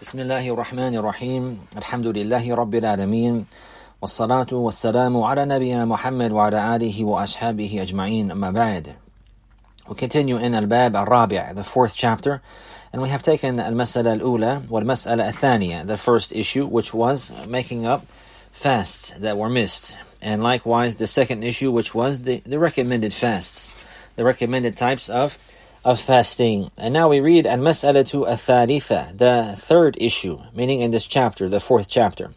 بسم الله الرحمن الرحيم الحمد لله رب العالمين والصلاة والسلام على نبينا محمد وعلى آله وأصحابه أجمعين أما بعد. We continue in Al-Bab Al-Rabi', the fourth chapter, and we have taken Al-Mas'ala Al-Ula wal-Mas'ala Al-Thaniya, the first issue, which was making up fasts that were missed, and likewise the second issue, which was the recommended fasts, the recommended types of fasting. And now we read Al-Mas'alatu Al-Thalitha, the third issue, meaning in this chapter, the fourth chapter.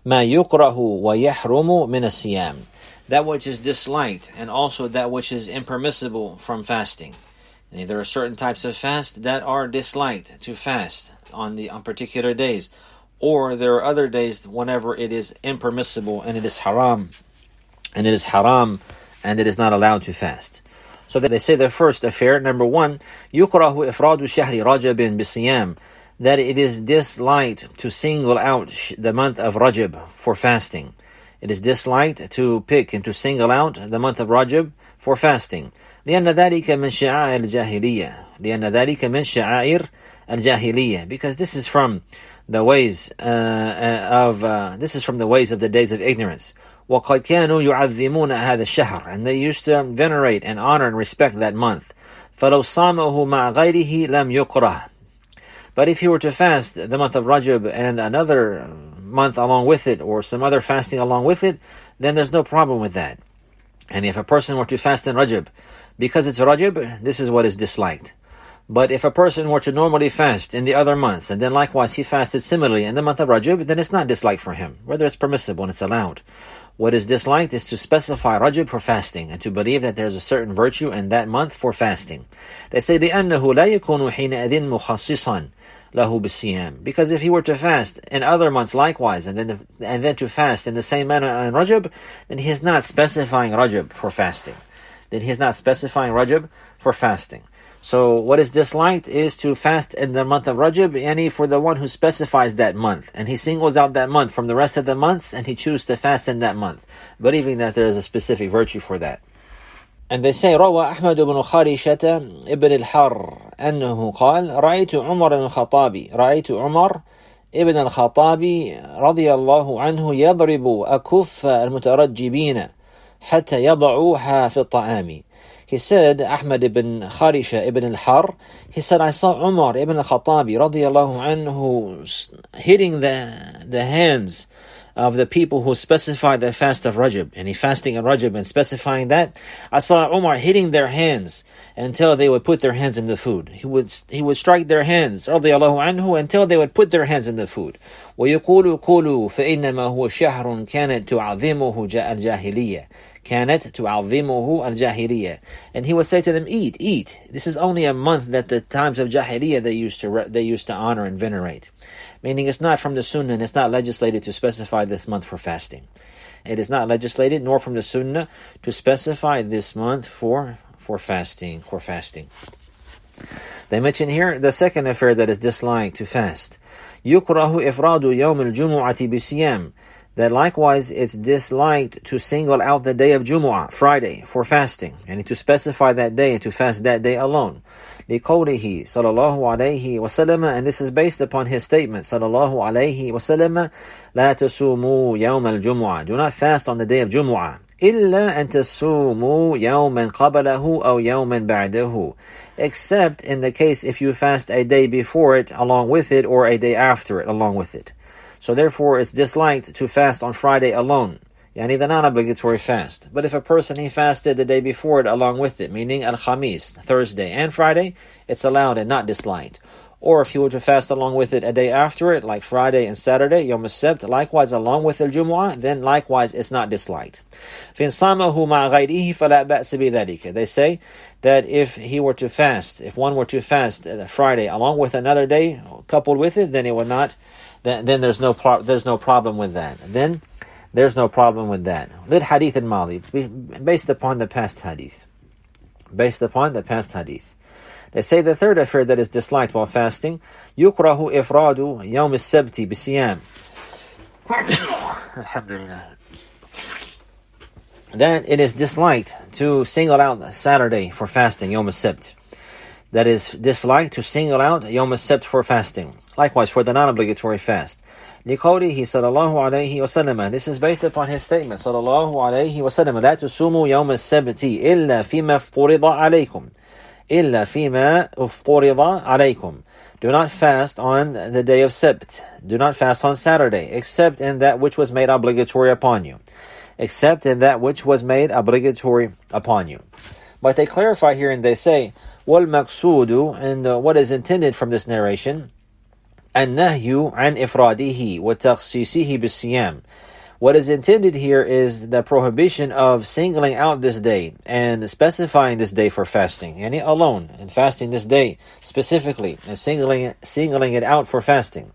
مَا يُقْرَهُ وَيَحْرُمُ مِنَ الصِّيَامِ, that which is disliked and also that which is impermissible from fasting. And there are certain types of fast that are disliked to fast on particular days, or there are other days whenever it is impermissible and it is haram, and it is not allowed to fast. So that they say the first affair, number one, يُكْرَهُ إِفْرَادُ شَهْرِ رَجَبٍ بِالصِّيَامِ, that it is disliked to single out the month of Rajab for fasting. It is disliked to pick and to single out the month of Rajab for fasting. لأن ذلك من شعائر الجاهلية, because this is from the ways of the days of ignorance. وَقَدْ كَانُوا يُعَظِّمُونَ هَذَا الشَّهْرِ, and they used to venerate and honor and respect that month. فَلَوْ صَامَهُ مَعَ غَيْرِهِ لَمْ يُكْرَهُ, but if he were to fast the month of Rajab and another month along with it, or some other fasting along with it, then there's no problem with that. And if a person were to fast in Rajab, because it's Rajab, this is what is disliked. But if a person were to normally fast in the other months, and then likewise he fasted similarly in the month of Rajab, then it's not disliked for him, whether it's permissible and it's allowed. What is disliked is to specify Rajab for fasting, and to believe that there's a certain virtue in that month for fasting. They say, لِأَنَّهُ لَا يَكُونُ حِينَئِذٍ مُخَصِّصًا لَهُ بِالصِّيَامِ, because if he were to fast in other months likewise, and then to fast in the same manner in Rajab, then he is not specifying Rajab for fasting. So what is disliked is to fast in the month of Rajab, and for the one who specifies that month, and he singles out that month from the rest of the months, and he chooses to fast in that month, believing that there is a specific virtue for that. And they say, روى أحمد بن خارشة ابن الحر أنه قال رأيت عمر ابن الخطاب رضي الله عنه يضرب أكف المترجبين حتى يضعوها في الطعام. He said, Ahmad ibn Kharisha ibn al-Har, he said, I saw Umar ibn al-Khattabi radiyallahu anhu hitting the hands of the people who specified the fast of Rajab, and he fasting in Rajab and specifying that. I saw Umar hitting their hands until they would put their hands in the food. He would strike their hands radiyallahu anhu until they would put their hands in the food. وَيَقُولُ كُلُوا فَإِنَّمَا هُوَ شَهْرٌ كَانَتْ تُعَظِّمُهُ الْجَاهِلِيَّةِ and he would say to them, eat. This is only a month that the times of Jahiliyyah they used to honor and venerate. Meaning it's not from the Sunnah, and it's not legislated to specify this month for fasting. It is not legislated nor from the Sunnah to specify this month for fasting. They mention here the second affair that is disliked to fast. يُكْرَهُ إِفْرَادُ يَوْمِ الْجُمُعَةِ بِالصِّيَامِ, that likewise it's disliked to single out the day of Jumu'ah, Friday, for fasting, and to specify that day and to fast that day alone. لِقَوْلِهِ صَلَى اللَّهُ عَلَيْهِ وَسَلَّمَ, and this is based upon his statement, صَلَى اللَّهُ عَلَيْهِ وَسَلَّمَ لَا تَصُومُوا يَوْمَ الْجُمُعَةِ, do not fast on the day of Jumu'ah, إِلَّا أَن تَصُومُوا يَوْمًا قَبَلَهُ أَوْ يَوْمًا بَعْدَهُ, except in the case if you fast a day before it along with it, or a day after it along with it. So therefore it's disliked to fast on Friday alone, yani the non-obligatory fast. But if a person he fasted the day before it along with it, meaning Al-Khamis, Thursday and Friday, it's allowed and not disliked. Or if he were to fast along with it a day after it, like Friday and Saturday, Yom As-Sabt, likewise along with Al-Jumu'ah, then likewise it's not disliked. They say that if one were to fast Friday along with another day coupled with it, then it would not. Then there's no problem with that. Lid hadith al-madi, based upon the past hadith. They say the third affair that is disliked while fasting, يُكْرَهُ إِفْرَادُ يَوْمِ السَّبْتِ بِالصِّيَامِ. Alhamdulillah. That it is disliked to single out Saturday for fasting, Yom As-Sabt. that is disliked to single out Yawm as-Sabt for fasting. Likewise for the non-obligatory fast. لقوله صلى الله عليه وسلم. This is based upon his statement صلى الله عليه وسلم. لا تصوموا يوم السبت إلا فيما افترض عليكم. إلا فيما افترض عليكم. Do not fast on the day of Sabt. Do not fast on Saturday, except in that which was made obligatory upon you. Except in that which was made obligatory upon you. But they clarify here and they say, وَالْمَقْصُودُ, and what is intended from this narration, النهي عن إفراده وتخصيصه بالصيام. What is intended here is the prohibition of singling out this day and specifying this day for fasting, yani alone, and fasting this day specifically, and singling it out for fasting.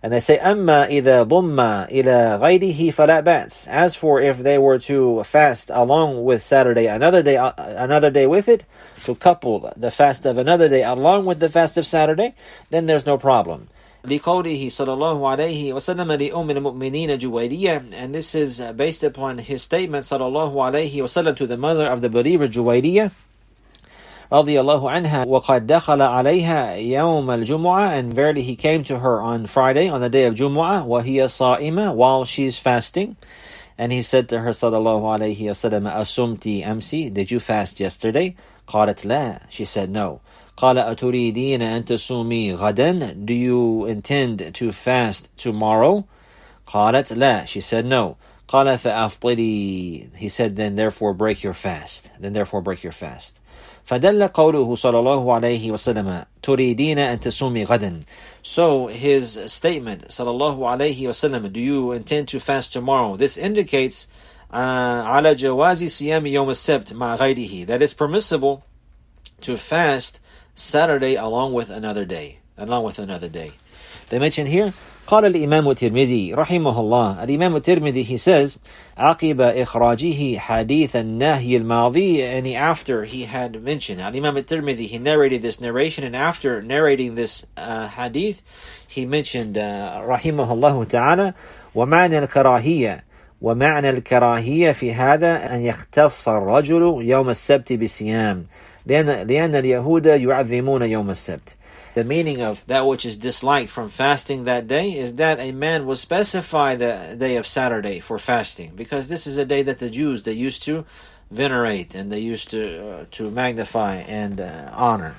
And they say, أما إذا ضم إلى غيره فلا بأس. As for if they were to fast along with Saturday, another day with it, to couple the fast of another day along with the fast of Saturday, then there's no problem. لقوله صلى الله عليه وسلم لأم المؤمنين جويرية, and this is based upon his statement صلى الله عليه وسلم to the mother of the believer Juwayriyah رضي الله عنها, وقد دخل عليها يوم الجمعة, and verily he came to her on Friday, on the day of Jumu'ah, وهي صائمة, while she's fasting, and he said to her صلى الله عليه وسلم أصمتي أمسي, did you fast yesterday? قالت لا, she said no. قال أتريدين أن تصومي غدا, do you intend to fast tomorrow? قالت لا, she said no. قال فأفطري, he said then therefore break your fast. فدل قوله صلى الله عليه وسلم تريدين أن تصومي غدا. So his statement صلى الله عليه وسلم, do you intend to fast tomorrow? This indicates على جواز صيام يوم السبت مع غيره, that it's permissible to fast Saturday along with another day. They mention here قال الإمام الترمذي رحمه الله. الإمام الترمذي, he says عقب إخراجه حديث النهي الماضي, and after he had mentioned, Al-Imam al-Tirmidhi, he narrated this narration, and after narrating this hadith, he mentioned رحمه الله تعالى ومعنى الكراهية في هذا أن يختص الرجل يوم السبت بالصيام لأن اليهود يعظمون يوم السبت. The meaning of that which is disliked from fasting that day is that a man will specify the day of Saturday for fasting, because this is a day that the Jews, they used to venerate and they used to magnify and honor.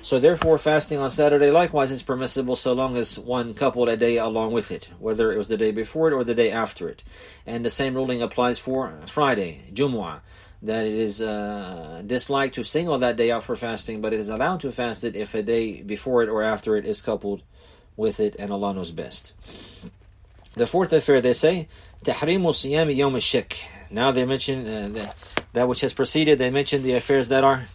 So therefore fasting on Saturday likewise is permissible so long as one coupled a day along with it, whether it was the day before it or the day after it. And the same ruling applies for Friday, Jumu'ah, that it is disliked to single that day out for fasting, but it is allowed to fast it if a day before it or after it is coupled with it, and Allah knows best. The fourth affair, they say, تحريم الصيام يوم الشك. Now they mention that which has preceded, they mention the affairs that are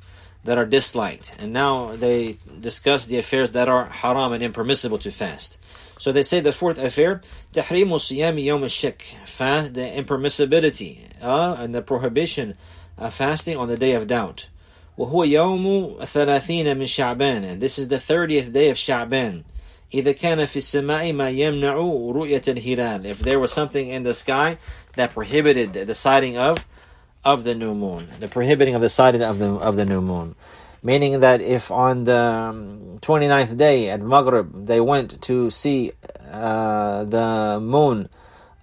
disliked, and now they discuss the affairs that are haram and impermissible to fast. So they say the fourth affair, تحريم الصيام يوم الشك, the impermissibility and the prohibition of fasting on the day of doubt. وهو يوم 30 من شعبان, and this is the 30th day of Sha'ban. إذا كان في السماء ما يمنع رؤية الهلال, if there was something in the sky that prohibited the sighting of the new moon, the prohibiting of the sighting of the new moon. Meaning that if on the 29th day at Maghrib they went to see the moon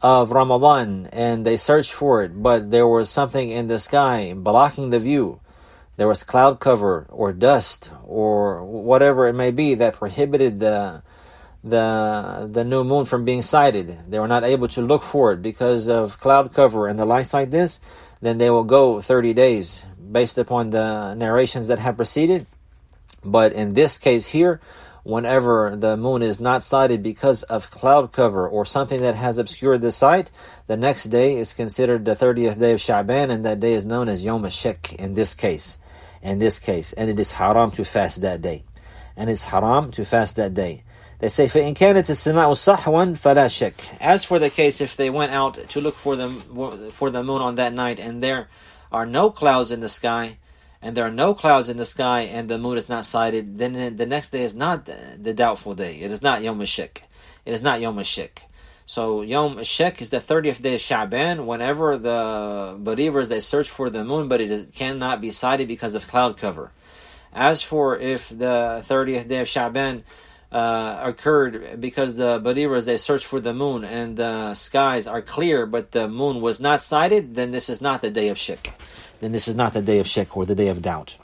of Ramadan and they searched for it, but there was something in the sky blocking the view, there was cloud cover or dust or whatever it may be that prohibited the new moon from being sighted, they were not able to look for it because of cloud cover and the likes like this, then they will go 30 days based upon the narrations that have preceded. But in this case here, whenever the moon is not sighted because of cloud cover or something that has obscured the sight, the next day is considered the 30th day of Sha'ban, and that day is known as Yawm al-Shak in this case. And it is haram to fast that day. They say, فَإِنْ كَانَتِ السَّمَاءُ صَحْوًا فَلَا شَكٍّ. As for the case if they went out to look for the moon on that night and there are no clouds in the sky, and the moon is not sighted, then the next day is not the doubtful day. It is not Yawm al-Shak. So Yawm al-Shak is the 30th day of Sha'ban, whenever the believers, they search for the moon, but it cannot be sighted because of cloud cover. As for if the 30th day of Sha'ban occurred because the believers, they searched for the moon and the skies are clear, but the moon was not sighted, then this is not the day of shirk. Then this is not the day of shirk or the day of doubt.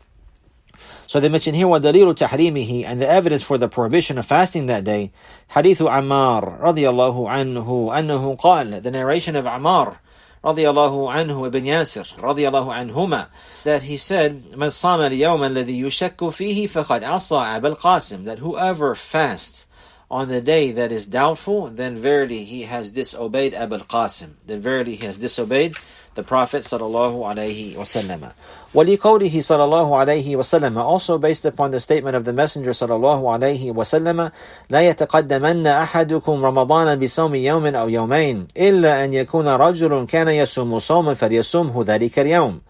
So they mention here وَدَلِيلُ تَحْرِيمِهِ, and the evidence for the prohibition of fasting that day, حديث عمار رضي الله عنه أنه قال, the narration of Ammar رضي الله عنه ibn Yasir رضي الله عنهما, that he said, مَنْ صَامَ الْيَوْمَ الَّذِي يُشَكُّ فِيهِ فَقَدْ عَصَى أَبَا الْقَاسِمِ, that whoever fasts on the day that is doubtful, then verily he has disobeyed Abu al-Qasim, then verily he has disobeyed the Prophet sallallahu alaihi wasallam. وَلِقَوْلِهِ sallallahu alaihi wasallam, also based upon the statement of the Messenger sallallahu alaihi wasallam, لا يتقدمن أحدكم رمضان بصوم يوم أو يومين إلا أن يكون رجل كان يصوم صوما فليصومه ذلك اليوم.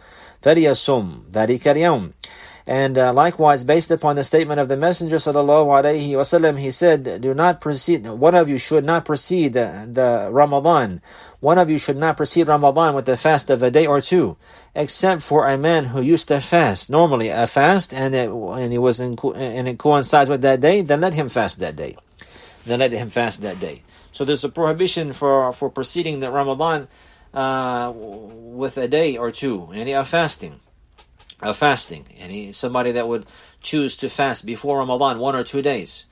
And likewise, based upon the statement of the Messenger sallallahu alaihi wasallam, he said, "Do not proceed. One of you should not proceed the Ramadan. One of you should not proceed Ramadan with the fast of a day or two, except for a man who used to fast normally a fast, and it coincides with that day. Then let him fast that day. So there's a prohibition for proceeding the Ramadan with a day or two, and of fasting. And somebody that would choose to fast before Ramadan 1 or 2 days.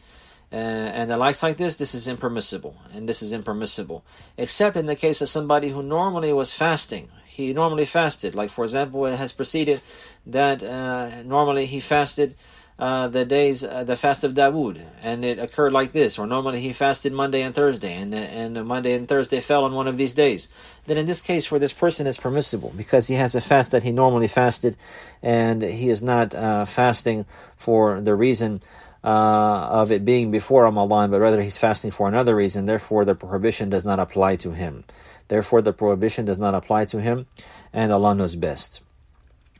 And the likes like this is impermissible. And this is impermissible. Except in the case of somebody who normally was fasting. He normally fasted. Like, for example, it has preceded that normally he fasted the fast of Dawood, and it occurred like this, or normally he fasted Monday and Thursday, and Monday and Thursday fell on one of these days. Then in this case, for this person, it's permissible, because he has a fast that he normally fasted, and he is not fasting for the reason of it being before Ramadan, but rather he's fasting for another reason. Therefore, the prohibition does not apply to him. And Allah knows best.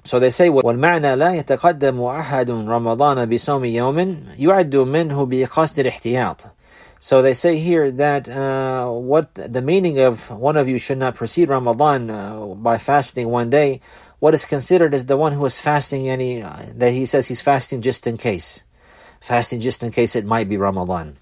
So they say, وَالْمَعْنَى لَا يَتَقَدَّمُ أَحَدٌ رَمَضَانَ بِصَوْمِ يَوْمٍ يُعَدُّ مِنْهُ بِقَصْدِ الْإِحْتِيَاطِ. So they say here that what the meaning of one of you should not precede Ramadan by fasting one day, what is considered as the one who is fasting, that he says he's fasting just in case. Fasting just in case it might be Ramadan.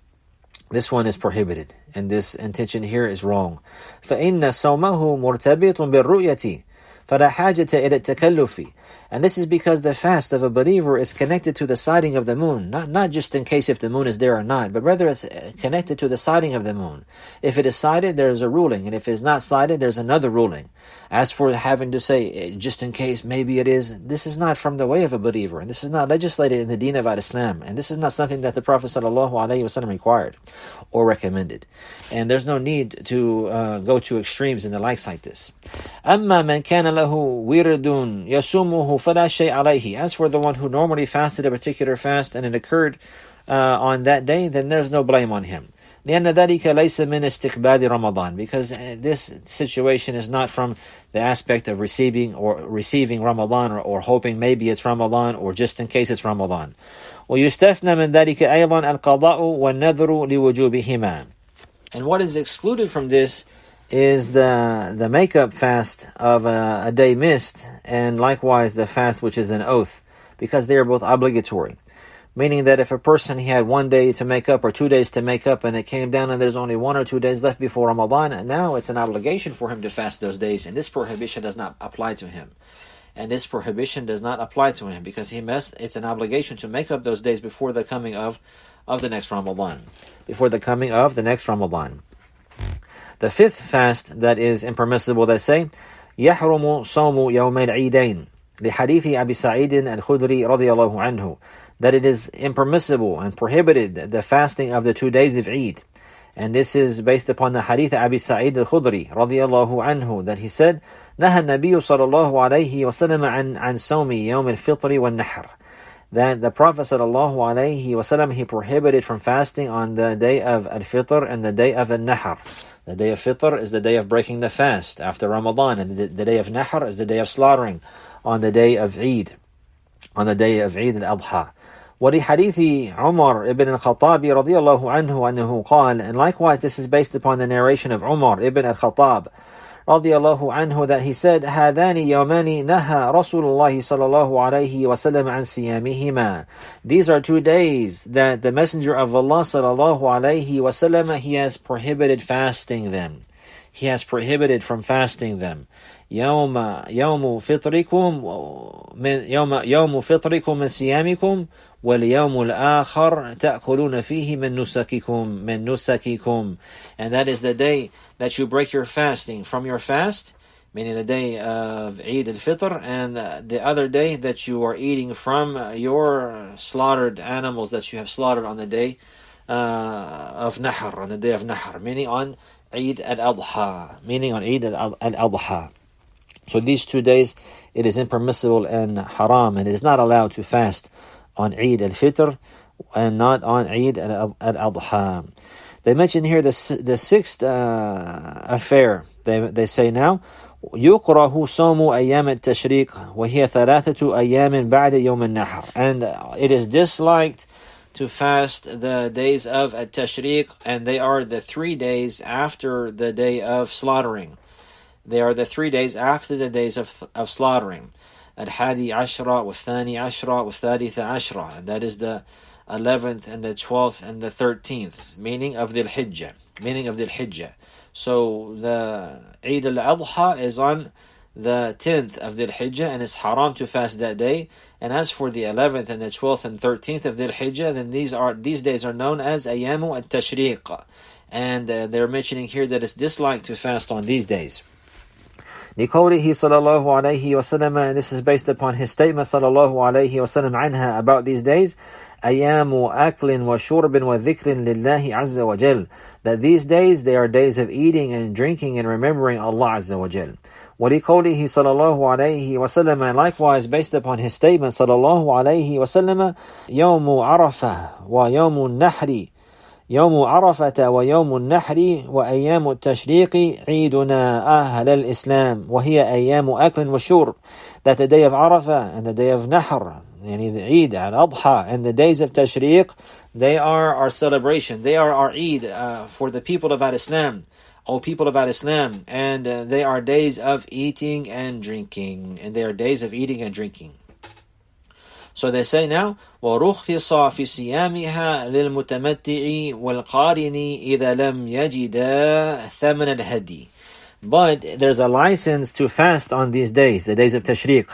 This one is prohibited, and this intention here is wrong. فَإِنَّ صَوْمَهُ مُرْتَبِطٌ بِالرُّؤْيَةِ فَلَا حَاجَةَ إِلَى التَّكَلُّفِ. And this is because the fast of a believer is connected to the sighting of the moon. Not just in case if the moon is there or not, but rather it's connected to the sighting of the moon. If it is sighted, there is a ruling, and if it is not sighted, there's another ruling. As for having to say, just in case, maybe it is, this is not from the way of a believer, and this is not legislated in the deen of Islam, and this is not something that the Prophet ﷺ required or recommended. And there's no need to go to extremes and the likes like this. أَمَّا مَنْ كَانَ لَهُ وِرْدٌ يَصُومُهُ فَلَا شَيْءَ عَلَيْهِ. As for the one who normally fasted a particular fast and it occurred on that day, then there's no blame on him. لأن ذلك ليس من استقبال رمضان, because this situation is not from the aspect of receiving Ramadan or hoping maybe it's Ramadan or just in case it's Ramadan. ويستثنى من ذلك أيضا القضاء والنذر لوجوبهما. And what is excluded from this is the makeup fast of a day missed, and likewise the fast which is an oath, because they are both obligatory. Meaning that if a person, he had 1 day to make up or 2 days to make up, and it came down and there's only 1 or 2 days left before Ramadan, and now it's an obligation for him to fast those days, and this prohibition does not apply to him. Because it's an obligation to make up those days before the coming of the next Ramadan. The fifth fast that is impermissible, they say, يحرم صوم يومي العيدين لحديث أبي سعيد الخدري رضي الله عنه, that it is impermissible and prohibited the fasting of the 2 days of Eid. And this is based upon the hadith of Abi Sa'id al-Khudri رضي الله عنه, that he said, نهى النبي صلى الله عليه وسلم عن صوم يوم الفطر والنحر, that the Prophet sallallahu alaihi wasallam, he prohibited from fasting on the day of Al-Fitr and the day of Al-Nahr. The day of Fitr is the day of breaking the fast after Ramadan, and the day of Nahr is the day of slaughtering on the day of Eid, al-Adha. وَلِحَدِيثِ عُمَرْ ibn al-Khattab رضي الله عنه أنه قال, and likewise this is based upon the narration of Umar ibn al-Khattab radiallahu anhu, that he said, هَذَانِ يَوْمَانِ نَهَى رَسُولُ اللَّهِ صَلَى اللَّهُ عَلَيْهِ وَسَلَّمَ عَنْ صِيَامِهِمَا. These are 2 days that the Messenger of Allah sallallahu alayhi wasallam, he has prohibited fasting them. He has prohibited from fasting them. يوم فطركم من صيامكم واليوم الآخر تأكلون فيه من نسككم. And that is the day that you break your fasting from your fast, meaning the day of Eid al-Fitr, and the other day that you are eating from your slaughtered animals that you have slaughtered on the day of Nahr, on the day of Nahr, meaning on Eid al-Adha, So these 2 days, it is impermissible and haram, and it is not allowed to fast on Eid al-Fitr and not on Eid al-Adha. They mention here the 6th affair. They say now, يُقْرَهُ صَوْمُ أَيَّامِ التَّشْرِيقِ وَهِيَ 3 أَيَّامٍ بَعْدَ يَوْمِ النَّحْرِ. And it is disliked to fast the days of At-Tashriq, and they are the 3 days after the day of slaughtering. They are the 3 days after the days of slaughtering. Al-Hadi Ashra, Wa-Thani Ashra, Wa-Thalitha Ashra. And that is the 11th and the 12th and the 13th, meaning of the Hijjah. So the Eid al-Adha is on the 10th of the Hijjah, and it's haram to fast that day. And as for the 11th and the 12th and 13th of the Hijjah, then these days are known as Ayyamu al-Tashriq. And they're mentioning here that it's disliked to fast on these days. لقوله صلى الله عليه وسلم, and this is based upon his statement صلى الله عليه وسلم عنها about these days, أيام أكل وشرب وذكر لله عز وجل, that these days they are days of eating and drinking and remembering Allah عز وجل. ولقوله صلى الله عليه وسلم, and likewise based upon his statement صلى الله عليه وسلم, يوم عرفة ويوم النحر يوم عرفة ويوم النحر وأيام التشريق عيدنا أهل الإسلام وهي أيام أكل وشرب, that the day of Arafah and the day of Nahr, yani the Eid al-Adha, and the days of Tashriq, they are our celebration, they are our Eid for the people of Al-Islam, O people of Al-Islam, and they are days of eating and drinking, So they say now, وَرُخِّصَ فِي صِيَامِهَا لِلْمُتَمَتِّعِ وَالْقَارِنِ إِذَا لَمْ يَجِدَا ثَمَنَ الْهَدِي. But there's a license to fast on these days, the days of Tashriq.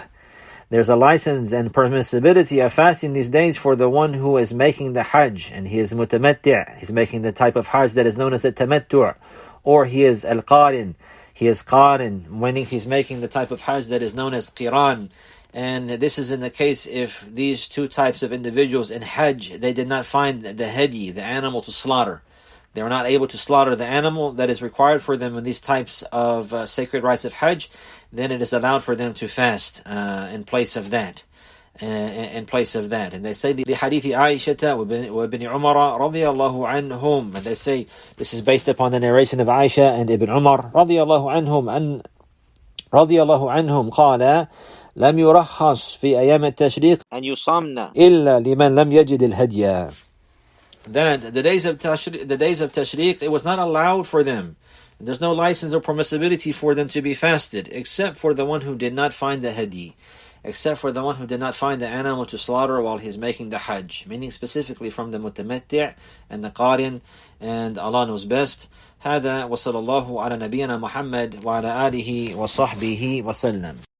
There's a license and permissibility of fasting these days for the one who is making the Hajj, and he is mutamatti', he's making the type of Hajj that is known as the tamattu', or he is al-qarin, he is qarin, meaning he's making the type of Hajj that is known as qiran. And this is in the case if these 2 types of individuals in Hajj, they did not find the hadi, the animal to slaughter. They were not able to slaughter the animal that is required for them in these types of sacred rites of Hajj, then it is allowed for them to fast in place of that. And they say لحديث عائشة وابن عمر رضي الله عنهم, and they say this is based upon the narration of Aisha and Ibn Umar رضي الله عنهم قال لم يرخص في أيام التشريق أن يصامن إلا لمن لم يجد الهدي. That the days of Tashriq, it was not allowed for them. There's no license or permissibility for them to be fasted, except for the one who did not find the hadi, except for the one who did not find the animal to slaughter while he's making the Hajj, meaning specifically from the mutamatti' and the qarin, and Allah knows best. هذا وصلى الله على نبينا محمد وعلى آله وصحبه وسلم.